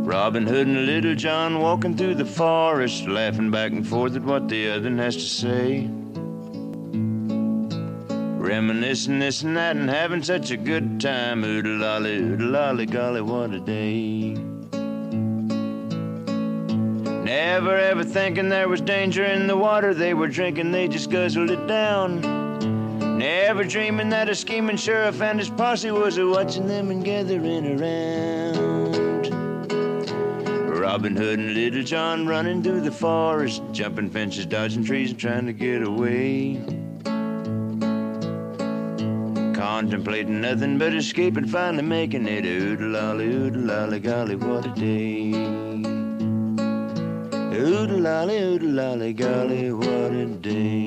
Robin Hood and Little John walking through the forest, laughing back and forth at what the other has to say. Reminiscing this and that and having such a good time. Oo-de-Lally, golly, what a day. Never ever thinking there was danger in the water they were drinking, they just guzzled it down. Never dreaming that a scheming sheriff and his posse was watching them and gathering around. Robin Hood and Little John running through the forest, jumping fences, dodging trees and trying to get away. Contemplating nothing but escape and finally making it. Oo-de-Lally, golly, what a day. Oo-de-Lally, golly, what a day.